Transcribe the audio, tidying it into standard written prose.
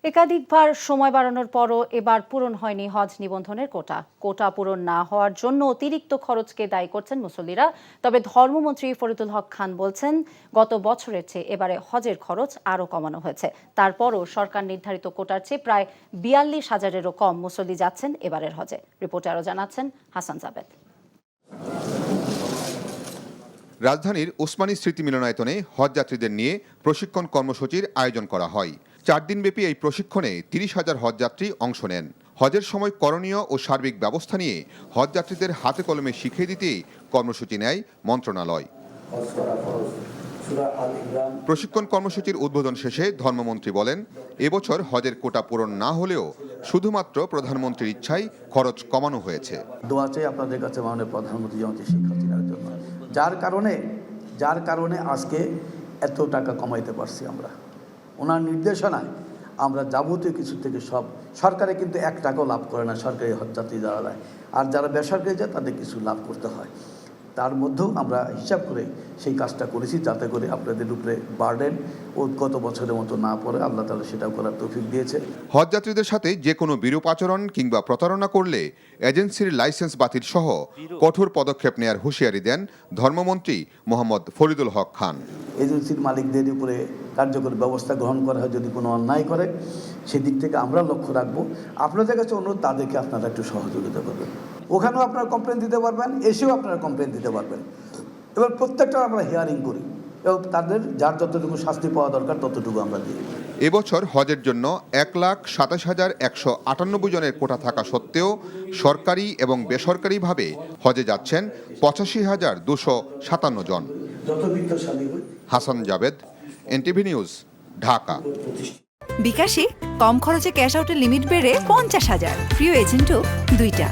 একাধিকবার সময় বাড়ানোর পরও এবার পূরণ হয়নি হজ নিবন্ধনের কোটা পূরণ না হওয়ার জন্য অতিরিক্ত খরচকে দায়ী করছেন মুসল্লিরা। তবে ধর্মমন্ত্রী ফরিদুল হক খান বলছেন, গত বছরের চেয়ে এবারে হজের খরচ আরও কমানো হয়েছে। তারপরও সরকার নির্ধারিত কোটার চেয়ে প্রায় ৪২,০০০-এরও কম মুসল্লি যাচ্ছেন এবারের হজে। রিপোর্টে আরও জানাচ্ছেন হাসান জাবেদ। রাজধানীর ওসমানী স্মৃতি মিলনায়তনে হজযাত্রীদের নিয়ে প্রশিক্ষণ কর্মসূচির আয়োজন করা হয়। 4 দিনব্যাপী এই প্রশিক্ষণে 30,000 হজযাত্রী অংশ নেন। হজের সময় করণীয় ও সার্বিক ব্যবস্থা নিয়ে হজযাত্রীদের হাতে কলমে শিখিয়ে দিতে কর্মসূচি নেয় মন্ত্রণালয়। প্রশিক্ষণ কর্মসূচির উদ্বোধন শেষে ধর্মমন্ত্রী বলেন, এবছর হজের কোটা পূরণ না হলেও শুধুমাত্র প্রধানমন্ত্রীর ইচ্ছায় খরচ কমানো হয়েছে। দোয়া চাই আপনাদের কাছে মাননীয় প্রধানমন্ত্রী জয়ন্তী শেখ হাসিনার জন্য, যার কারণে আজকে এত টাকা কমাইতে পারছি আমরা। ওনার নির্দেশনায় আমরা যাবতীয় কিছু থেকে সব, সরকারে কিন্তু 1 টাকাও লাভ করে না সরকারি হজযাত্রী যারা যায়, আর যারা বেসরকারি যায় তাদের কিছু লাভ করতে হয়। তার মধ্যেও আমরা হিসাব করে সেই কাজটা করেছি, যাতে করে আপনাদের উপরে বার্ডেন ও গত বছরের মতো না পড়ে। আল্লাহ তাআলা সেটাও করার তৌফিক দিয়েছে। হজযাত্রীদের সাথে যে কোনো বিরূপ আচরণ কিংবা প্রতারণা করলে এজেন্সির লাইসেন্স বাতিল সহ কঠোর পদক্ষেপ নেয়ার হুঁশিয়ারি দেন ধর্মমন্ত্রী মোহাম্মদ ফরিদুল হক খান। এজেন্সির মালিকদের উপরে কার্যকর ব্যবস্থা গ্রহণ করা হয় যদি কোনো অন্যায় করে, সেদিক থেকে আমরা লক্ষ্য রাখবো। আপনাদের কাছে অনুরোধ, তাদেরকে আপনারা একটু সহযোগিতা করবেন। ওখানেও আপনারা কমপ্লেন দিতে পারবেন, এসেও আপনারা কমপ্লেন দিতে পারবেন। এবার প্রত্যেকটা আমরা হিয়ারিং করি এবং তাদের যার যতটুকু শাস্তি পাওয়া দরকার ততটুকু আমরা দিই। এবছর হজের জন্য 1,27,198 জনের কোটা থাকা সত্ত্বেও সরকারি এবং বেসরকারিভাবে হজে যাচ্ছেন 85,257 জন। Hasan Javed, NTV news, Dhaka. বিকাশে কম খরচে ক্যাশ আউটের লিমিট বেড়ে 50,000, প্রিয় এজেন্টও 2টা।